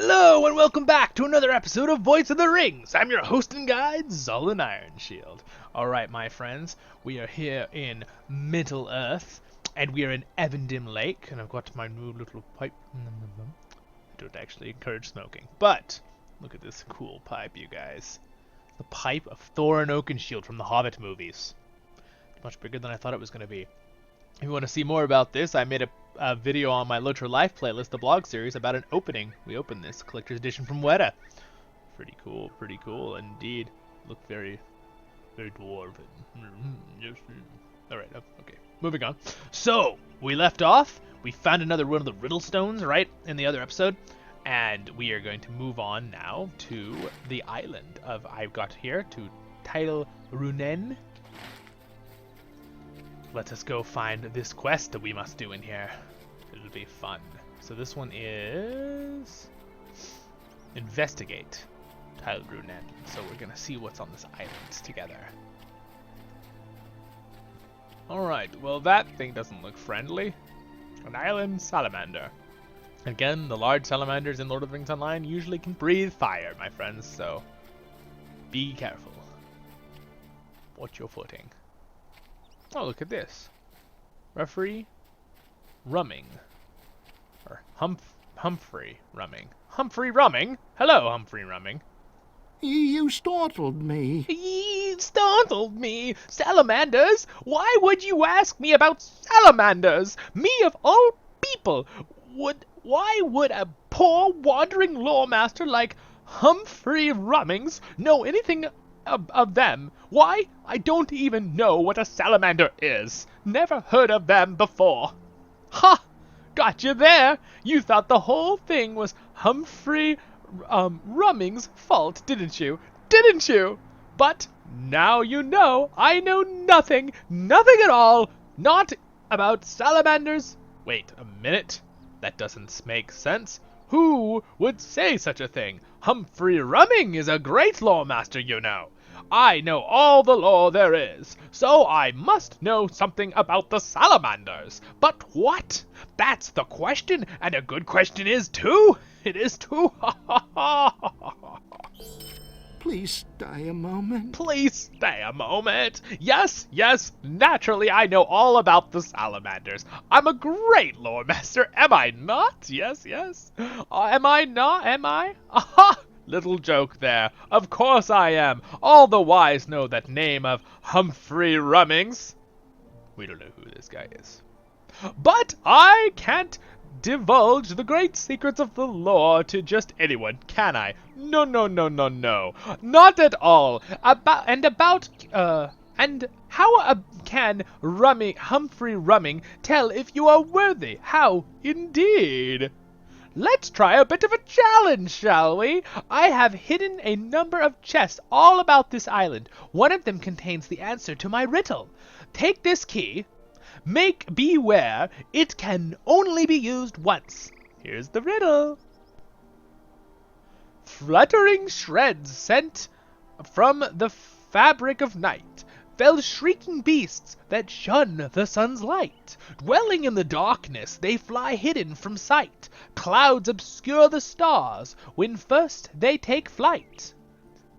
Hello and welcome back to another episode of Voice of the Rings. I'm your host and guide, Zullen Ironshield. Alright, my friends, we are here in Middle Earth, and we are in Evendim Lake, and I've got my new little pipe. I don't actually encourage smoking, but look at this cool pipe, you guys. The pipe of Thorin Oakenshield from the Hobbit movies. It's much bigger than I thought it was going to be. If you want to see more about this, I made a video on my LOTRO Life playlist, the blog series, about an opening. We opened this collector's edition from Weta. Pretty cool indeed. Look very, very dwarven. Alright, okay, moving on. So, we left off. We found another one of the riddle stones, right, in the other episode. And we are going to move on now to the island of, I've got here, to Tidal Runen. Let us go find this quest that we must do in here. It'll be fun. So this one is investigate Tidal Runen. So we're gonna see what's on this island together. Alright, well that thing doesn't look friendly. An island salamander. Again, the large salamanders in Lord of the Rings Online usually can breathe fire, my friends, so be careful. Watch your footing. Oh, look at this. Referee Rumming. Or Humphrey Rumming. Humphrey Rumming? Hello, Humphrey Rumming. You startled me. You startled me. Salamanders? Why would you ask me about salamanders? Me of all people. Why would a poor wandering loremaster like Humphrey Rummings know anything of them? Why? I don't even know what a salamander is. Never heard of them before. Ha! Got you there. You thought the whole thing was Humphrey Rumming's fault, didn't you? Didn't you? But now you know I know nothing at all, not about salamanders. Wait a minute. That doesn't make sense. Who would say such a thing? Humphrey Rumming is a great loremaster, you know. I know all the lore there is, so I must know something about the salamanders. But what? That's the question, and a good question is too. It is too. Please stay a moment. Please stay a moment. Yes, naturally I know all about the salamanders. I'm a great lore master, am I not? Yes. Am I not? Am I? Aha! Little joke there. Of course I am. All the wise know that name of Humphrey Rummings. We don't know who this guy is. But I can't divulge the great secrets of the lore to just anyone, can I? No. Not at all. And how can Humphrey Rumming tell if you are worthy? How, indeed? Let's try a bit of a challenge, shall we? I have hidden a number of chests all about this island. One of them contains the answer to my riddle. Take this key. Beware, it can only be used once. Here's the riddle. Fluttering shreds sent from the fabric of night, fell shrieking beasts that shun the sun's light. Dwelling in the darkness, they fly hidden from sight. Clouds obscure the stars when first they take flight.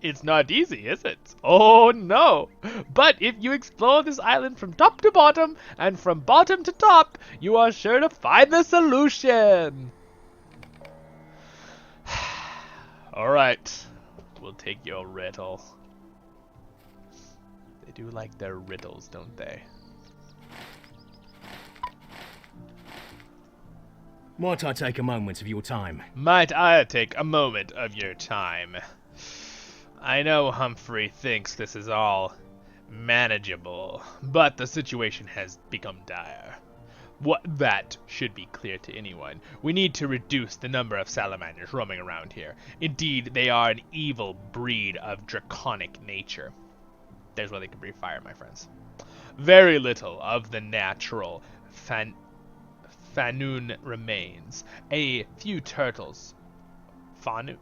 It's not easy, is it? Oh no! But if you explore this island from top to bottom, and from bottom to top, you are sure to find the solution! Alright, we'll take your riddle. They do like their riddles, don't they? Might I take a moment of your time? Might I take a moment of your time? I know Humphrey thinks this is all manageable, but the situation has become dire. That should be clear to anyone. We need to reduce the number of salamanders roaming around here. Indeed, they are an evil breed of draconic nature. There's where they can breathe fire, my friends. Very little of the natural Fanun remains. A few turtles. Fanuna?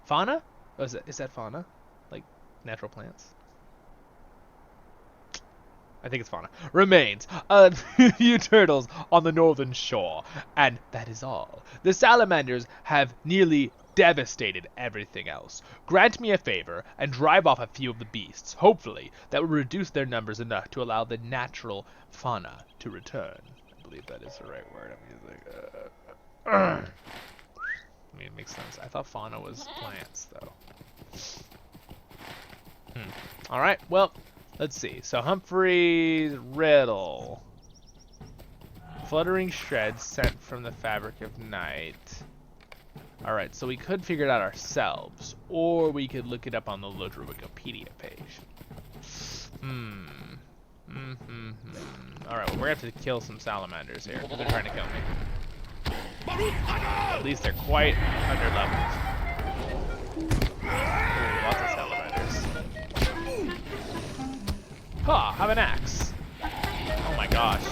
Fauna? Oh, is that fauna? Like natural plants? I think it's fauna, remains a few turtles on the northern shore, and that is all. The salamanders have nearly devastated everything else. Grant me a favor and drive off a few of the beasts. Hopefully, that will reduce their numbers enough to allow the natural fauna to return. I believe that is the right word I'm using. I mean, it makes sense. I thought fauna was plants, though. Alright, well, let's see. So Humphrey's riddle. Fluttering shreds sent from the fabric of night. Alright, so we could figure it out ourselves, or we could look it up on the LOTRO Wikipedia page. Alright, well, we're gonna have to kill some salamanders here. They're trying to kill me. At least they're quite under leveled. Ooh, lots of salamanders. Ha! Have an axe. Oh my gosh.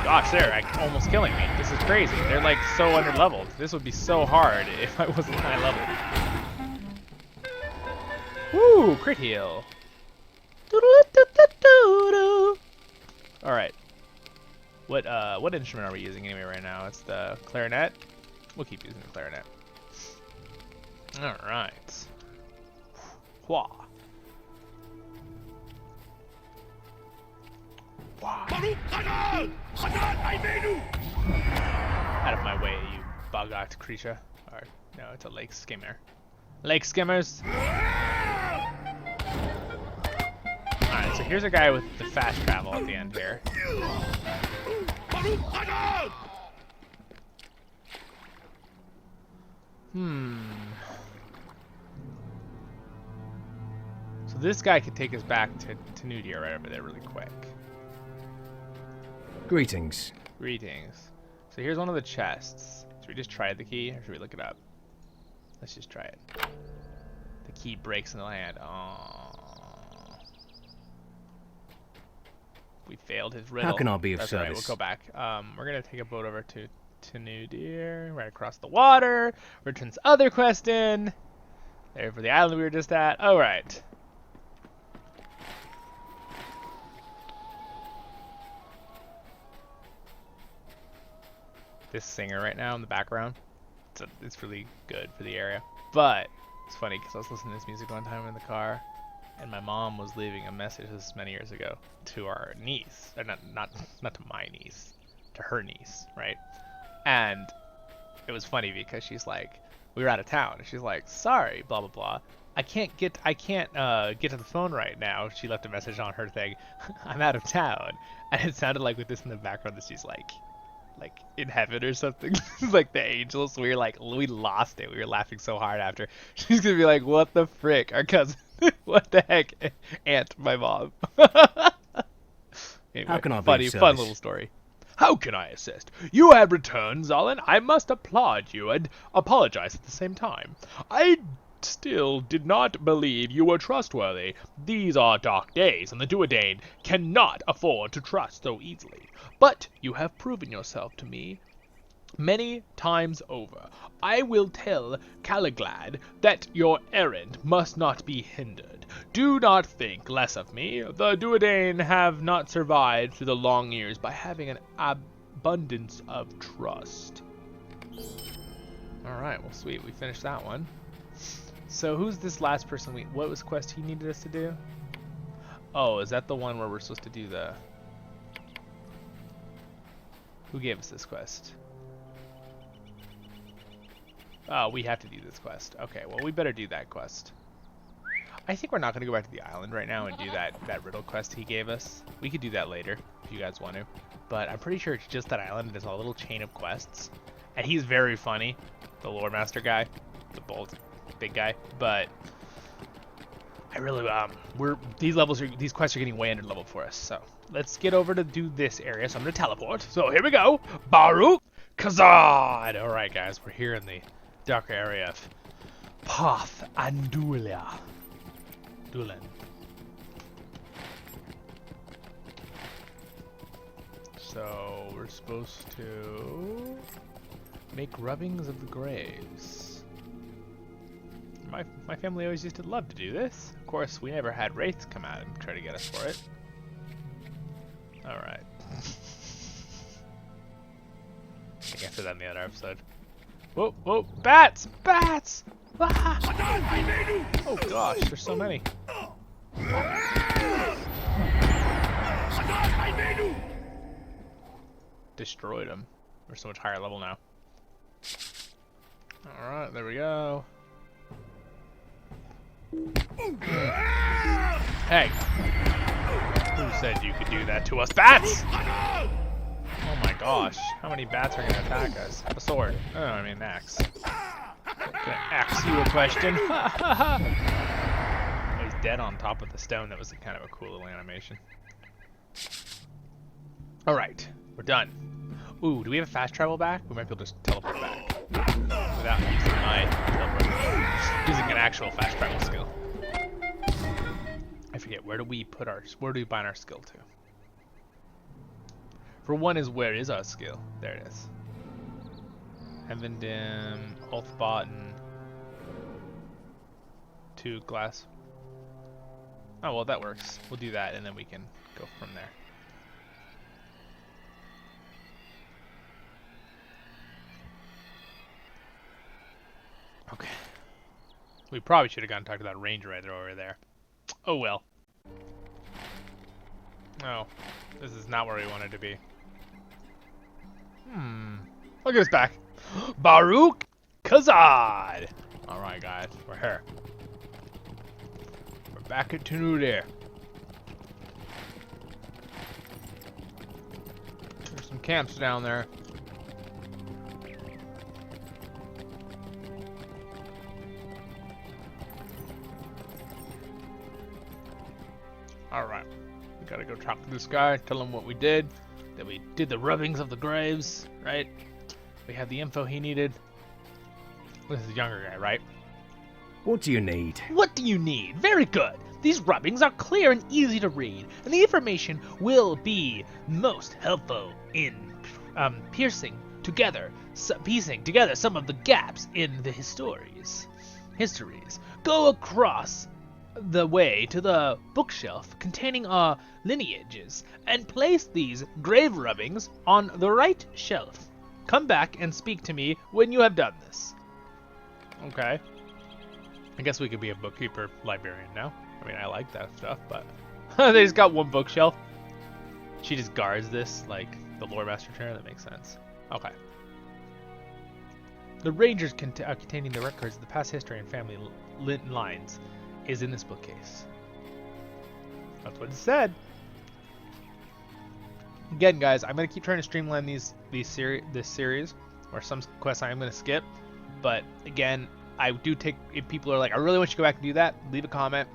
Gosh, they're like almost killing me. This is crazy. They're like so under-leveled. This would be so hard if I wasn't high-leveled. Woo! Crit heal. Alright. What instrument are we using anyway right now? It's the clarinet? We'll keep using the clarinet. Alright. Wah. Out of my way, you bug-eyed creature. Or, no, it's a lake skimmer. Lake skimmers! Alright, so here's a guy with the fast travel at the end here. So this guy could take us back to Nudia right over there really quick. Greetings. Greetings. So here's one of the chests. Should we just try the key, or should we look it up? Let's just try it. The key breaks in the land. Oh. We failed his riddle. How can I be of That's service? Right, we'll go back. We're gonna take a boat over to Nudia, right across the water. Return this other quest in. There for the island we were just at. All right. This singer right now in the background, it's really good for the area. But it's funny because I was listening to this music one time in the car, and my mom was leaving a message this many years ago to our niece, or not to my niece, to her niece, right? And it was funny because she's like, we were out of town, and she's like, sorry, blah blah blah. I can't get to the phone right now. She left a message on her thing. I'm out of town, and it sounded like with this in the background that she's like in heaven or something. Like the angels. We lost it. We were laughing so hard after. She's gonna be like, what the frick, our cousin? What the heck? Aunt, my mom. Anyway, How can I be funny, of fun service? little story. How can I assist? You have returned, Zalin. I must applaud you and apologize at the same time. I still did not believe you were trustworthy. These are dark days, and the Duodane cannot afford to trust so easily. But you have proven yourself to me many times over. I will tell Caliglad that your errand must not be hindered. Do not think less of me. The Duodane have not survived through the long years by having an abundance of trust. Alright, well sweet, we finished that one. So who's this last person what was quest he needed us to do? Oh, is that the one where we're supposed to do the... Who gave us this quest? Oh, we have to do this quest. Okay, well we better do that quest. I think we're not going to go back to the island right now and do that riddle quest he gave us. We could do that later, if you guys want to. But I'm pretty sure it's just that island. There's a little chain of quests. And he's very funny, the lore master guy. The bold, big guy. But I really, these quests are getting way under leveled for us. So let's get over to do this area. So I'm going to teleport. So here we go. Baruch Kazad. All right, guys, we're here in the darker area of Path Andulia. Dulan. So we're supposed to make rubbings of the graves. My family always used to love to do this. Of course, we never had wraiths come out and try to get us for it. All right. I think I said that in the other episode. Whoa, whoa, bats! Bats! Ah! Oh gosh, there's so many. Destroyed them. We're so much higher level now. Alright, there we go. Hey! Who said you could do that to us? Bats! Oh my gosh, how many bats are gonna attack us? A sword. Oh, I mean an axe. Gonna ask you a question. Oh, he's dead on top of the stone. That was kind of a cool little animation. Alright, we're done. Ooh, do we have a fast travel back? We might be able to just teleport back. Without using my teleport. Using an actual fast travel skill. I forget, where do we bind our skill to? For one is, where is our skill? There it is. Heavendim, Ulfbotn, 2 glass. Oh, well, that works. We'll do that, and then we can go from there. Okay. We probably should have gone and talked to that ranger right over there. Oh well. Oh, this is not where we wanted to be. Look at us back. Baruch Kazad! Alright guys, we're here. We're back at Tanudir. There's some camps down there. Alright, we gotta go talk to this guy, tell him what we did, that we did the rubbings of the graves, right? We had the info he needed. This is the younger guy, right? What do you need? What do you need? Very good. These rubbings are clear and easy to read, and the information will be most helpful in piecing together some of the gaps in the histories. Go across the way to the bookshelf containing our lineages and place these grave rubbings on the right shelf. Come back and speak to me when you have done this. Okay. I guess we could be a bookkeeper librarian now. I mean, I like that stuff, but they just got one bookshelf. She just guards this like the lore master chair. That makes sense. Okay. The rangers containing the records of the past history and family lines is in this bookcase. That's what it said. Again, guys, I'm gonna keep trying to streamline this series, or some quests I am gonna skip. But again, I do take, if people are like, I really want you to go back and do that, leave a comment.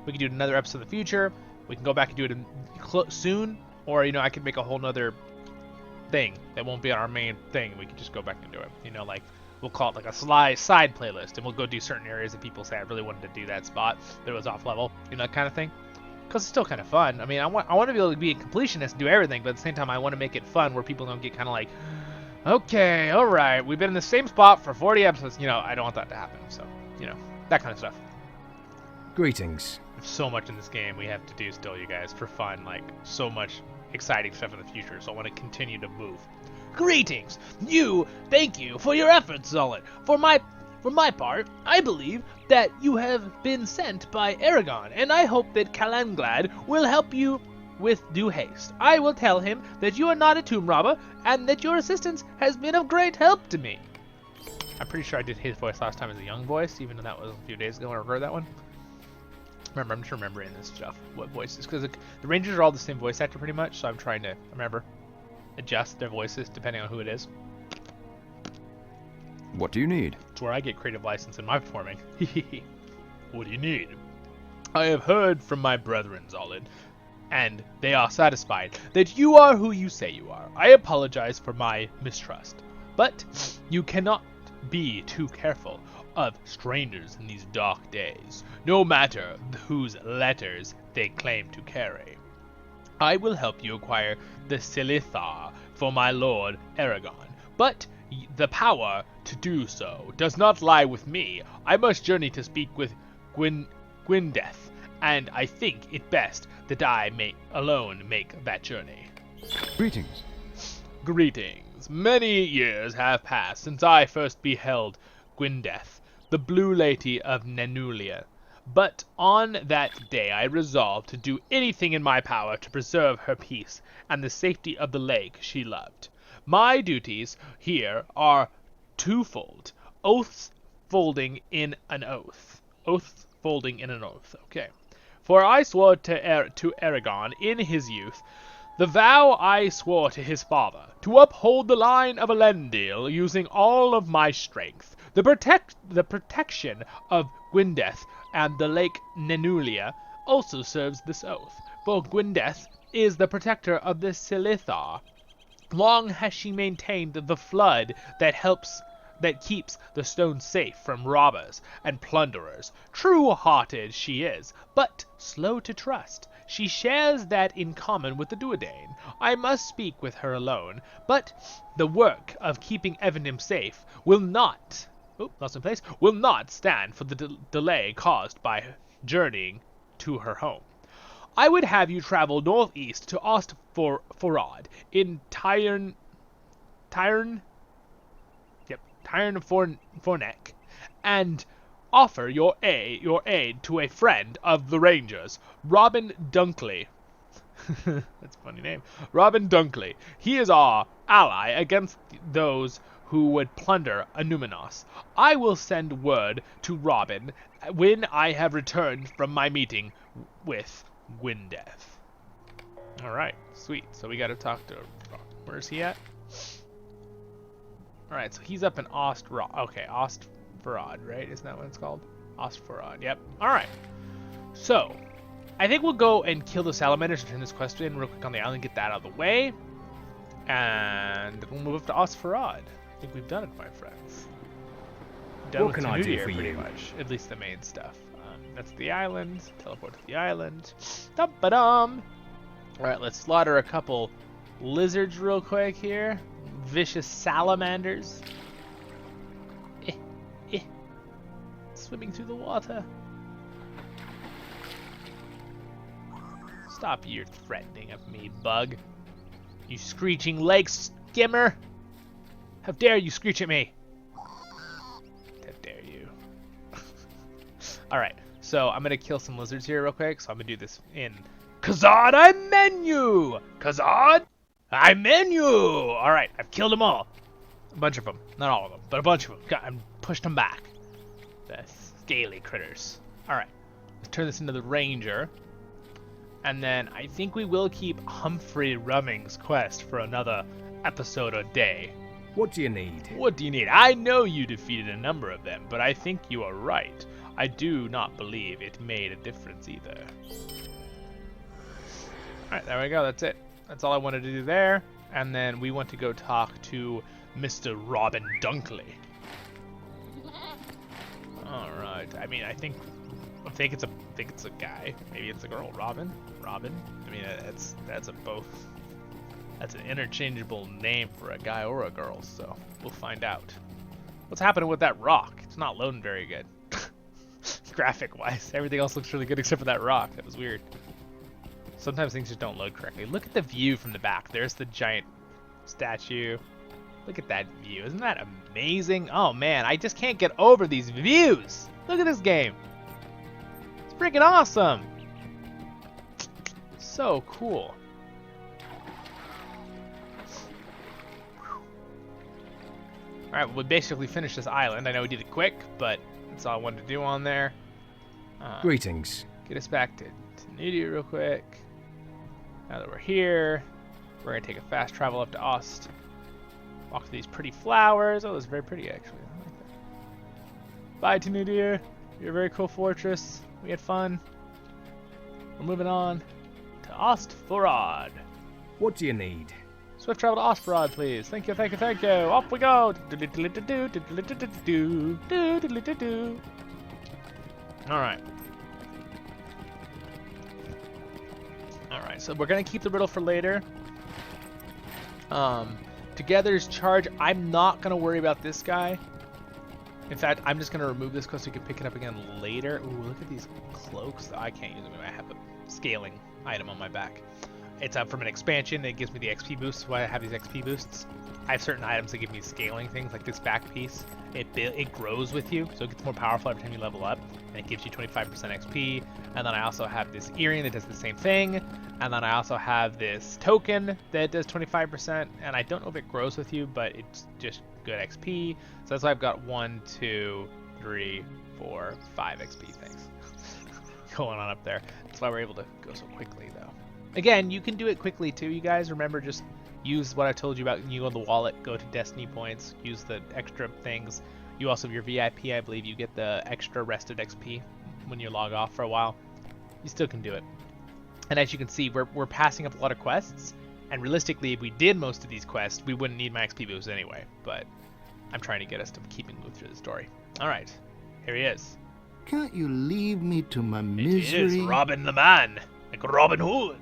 We can do another episode in the future. We can go back and do it soon, or I can make a whole nother thing that won't be on our main thing. We can just go back and do it. Like we'll call it like a side playlist, and we'll go do certain areas that people say I really wanted to do that spot, but it was off level, that kind of thing. Because it's still kind of fun. I mean, I want to be able to be a completionist and do everything, but at the same time, I want to make it fun where people don't get kind of like, okay, all right, we've been in the same spot for 40 episodes. I don't want that to happen. So, that kind of stuff. Greetings. There's so much in this game we have to do still, you guys, for fun. Like, so much exciting stuff in the future. So I want to continue to move. Greetings! Thank you for your efforts, Zullen. For my part, I believe that you have been sent by Aragon, and I hope that Calanglad will help you with due haste. I will tell him that you are not a tomb robber, and that your assistance has been of great help to me. I'm pretty sure I did his voice last time as a young voice, even though that was a few days ago when I heard that one. Remember, I'm just remembering this stuff, what voices, because the Rangers are all the same voice actor pretty much, so I'm trying to adjust their voices depending on who it is. What do you need? It's where I get creative license in my performing. What do you need? I have heard from my brethren, Zolid, and they are satisfied that you are who you say you are. I apologize for my mistrust, but you cannot be too careful of strangers in these dark days, no matter whose letters they claim to carry. I will help you acquire the Silithar for my lord Aragon, but The power to do so does not lie with me. I must journey to speak with Gwyneth, and I think it best that I may alone make that journey. Greetings. Greetings. Many years have passed since I first beheld Gwyneth, the Blue Lady of Nenulia. But on that day I resolved to do anything in my power to preserve her peace and the safety of the lake she loved. My duties here are twofold. Oaths folding in an oath. Oaths folding in an oath. Okay. For I swore to Aragon in his youth the vow I swore to his father, to uphold the line of Elendil using all of my strength. The protection of Gwyneth and the Lake Nenulia also serves this oath, for Gwyneth is the protector of the Silithar. Long has she maintained the flood that keeps the stone safe from robbers and plunderers. True-hearted she is, but slow to trust. She shares that in common with the Duodane. I must speak with her alone, but the work of keeping Evendim safe will not stand for the delay caused by journeying to her home. I would have you travel northeast to Ostforad in Tyern Fornek, and offer your aid to a friend of the Rangers, Robin Dunkley. That's a funny name. Robin Dunkley. He is our ally against those who would plunder Anuminos. I will send word to Robin when I have returned from my meeting with Gwyneth. Alright, sweet. So we gotta talk to... Where's he at? Alright, so he's up in Ostforad, right? Isn't that what it's called? Ostforad, yep. Alright. So, I think we'll go and kill the salamanders and turn this quest in real quick on the island, get that out of the way. And we'll move up to Ostforad. I think we've done it, my friends. Done What can I do for pretty you? much. At least the main stuff. That's the island. Teleport to the island. Dum-ba-dum! Alright, let's slaughter a couple lizards real quick here. Vicious salamanders. Swimming through the water. Stop your threatening of me, bug. You screeching leg skimmer. How dare you screech at me? How dare you? Alright, so I'm gonna kill some lizards here real quick. So I'm gonna do this in Khazad, I menu! Khazad, I menu! Alright, I've killed them all. A bunch of them. Not all of them, but a bunch of them. I pushed them back. The scaly critters. Alright, let's turn this into the Ranger. And then I think we will keep Humphrey Rumming's quest for another episode a day. What do you need? What do you need? I know you defeated a number of them, but I think you are right. I do not believe it made a difference either. Alright, there we go. That's it. That's all I wanted to do there. And then we want to go talk to Mr. Robin Dunkley. Alright. I mean, I think it's a guy. Maybe it's a girl. Robin? Robin? I mean, that's an interchangeable name for a guy or a girl, so we'll find out. What's happening with that rock? It's not loading very good. Graphic-wise. Everything else looks really good except for that rock. That was weird. Sometimes things just don't load correctly. Look at the view from the back. There's the giant statue. Look at that view. Isn't that amazing? Oh man, I just can't get over these views. Look at this game. It's freaking awesome. So cool. Alright, well, we basically finished this island. I know we did it quick, but that's all I wanted to do on there. Greetings. Get us back to Nudia real quick. Now that we're here, we're going to take a fast travel up to Ost. Walk through these pretty flowers. Oh, that's very pretty, actually. I like that. Bye, Tenudia. You're a very cool fortress. We had fun. We're moving on to Ostforad. What do you need? Swift travel to Ostforad, please. Thank you, thank you, thank you. Off we go. Alright. Alright, so we're going to keep the riddle for later. To Together's charge. I'm not going to worry about this guy. In fact, I'm just going to remove this quest so we can pick it up again later. Ooh, look at these cloaks. I can't use them. I have a scaling item on my back. It's from an expansion. It gives me the XP boost. Why I have these XP boosts. I have certain items that give me scaling things, like this back piece. It grows with you, so it gets more powerful every time you level up, and it gives you 25% XP. And then I also have this earring that does the same thing. And then I also have this token that does 25%, and I don't know if it grows with you, but it's just good XP. So that's why I've got 1, 2, 3, 4, 5 XP things going on up there. That's why we're able to go so quickly, though. Again, you can do it quickly too, you guys. Remember, just use what I told you about. You go in the wallet, go to Destiny points, use the extra things. You also have your VIP, I believe you get the extra rested XP when you log off for a while. You still can do it. And as you can see, we're passing up a lot of quests. And realistically, if we did most of these quests, we wouldn't need my XP boost anyway. But I'm trying to get us to keeping move through the story. All right, here he is. Can't you leave me to my It misery? is Robin the Man, like Robin Hood.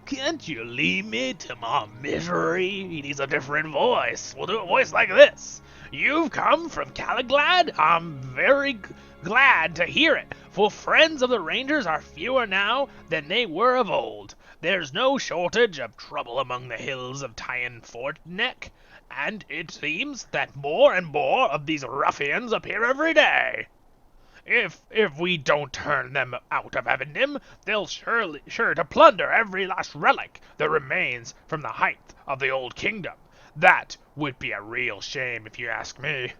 Can't you leave me to my misery? He needs a different voice. We'll do a voice like this. You've come from Calaglad? I'm very glad to hear it, for friends of the Rangers are fewer now than they were of old. There's no shortage of trouble among the hills of Tyan Fort Neck, and it seems that more and more of these ruffians appear every day. If we don't turn them out of Evendim, they'll sure to plunder every last relic that remains from the height of the old kingdom. That would be a real shame if you ask me.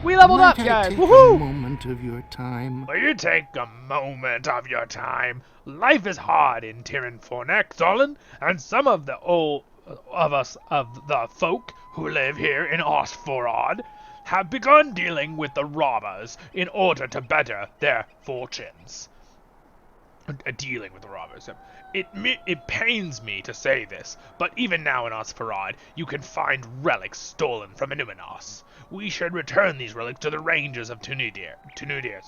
We leveled up, Might I guys! take Woohoo! a moment of your time? Will you take a moment of your time? Life is hard in Tyrann Fornek, Zolan, and some of the folk who live here in Ostforod have begun dealing with the robbers in order to better their fortunes. Dealing with the robbers. It pains me to say this, but even now in Ostforod, you can find relics stolen from Inuminos. We should return these relics to the rangers of Tunudir,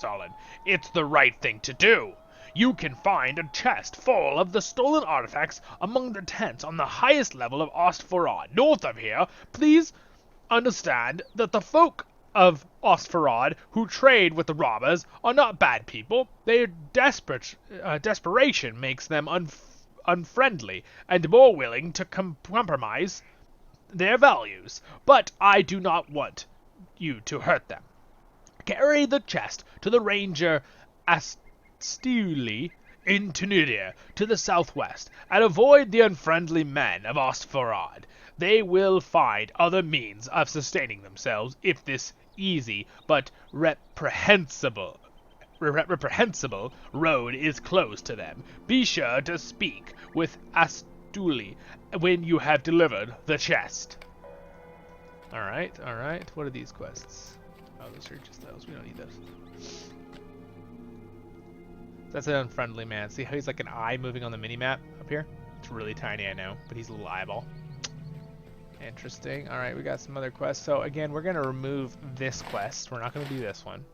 Zolan. It's the right thing to do. You can find a chest full of the stolen artifacts among the tents on the highest level of Ostforod. North of here, please understand that the folk of Ostforod who trade with the robbers are not bad people. Their desperation makes them unfriendly and more willing to compromise their values. But I do not want you to hurt them. Carry the chest to the ranger Astuli in Tunudir to the southwest, and avoid the unfriendly men of Ostforod. They will find other means of sustaining themselves if this easy but reprehensible road is closed to them. Be sure to speak with Astuli when you have delivered the chest. Alright. What are these quests? Oh, those are just those. We don't need those. That's an unfriendly man. See how he's like an eye moving on the minimap up here? It's really tiny, I know, but he's a little eyeball. Interesting. Alright, we got some other quests. So again, we're going to remove this quest. We're not going to do this one.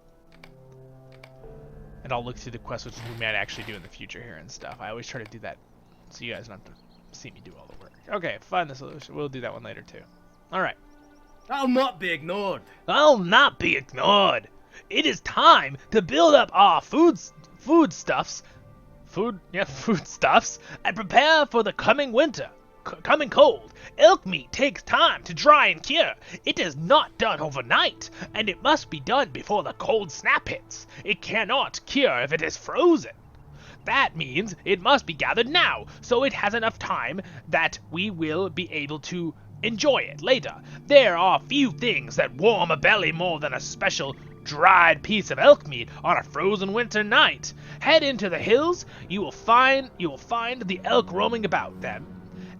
And I'll look through the quests, which we might actually do in the future here and stuff. I always try to do that so you guys don't have to see me do all the work. Okay, find the solution. We'll do that one later too. Alright. I'll not be ignored. I'll not be ignored. It is time to build up our foodstuffs and prepare for the coming winter. Coming cold. Elk meat takes time to dry and cure. It is not done overnight, and it must be done before the cold snap hits. It cannot cure if it is frozen. That means it must be gathered now, so it has enough time that we will be able to enjoy it later. There are few things that warm a belly more than a special dried piece of elk meat on a frozen winter night. Head into the hills. You will find the elk roaming about them,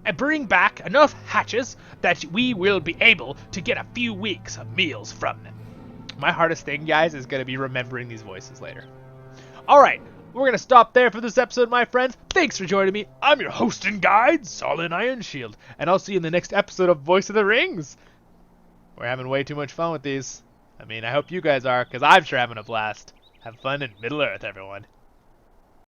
and bring back enough hatches that we will be able to get a few weeks of meals from them. My hardest thing, guys, is going to be remembering these voices later. Alright, we're going to stop there for this episode, my friends. Thanks for joining me. I'm your host and guide, Solid Ironshield, and I'll see you in the next episode of Voice of the Rings. We're having way too much fun with these. I mean, I hope you guys are, because I'm sure having a blast. Have fun in Middle-earth, everyone.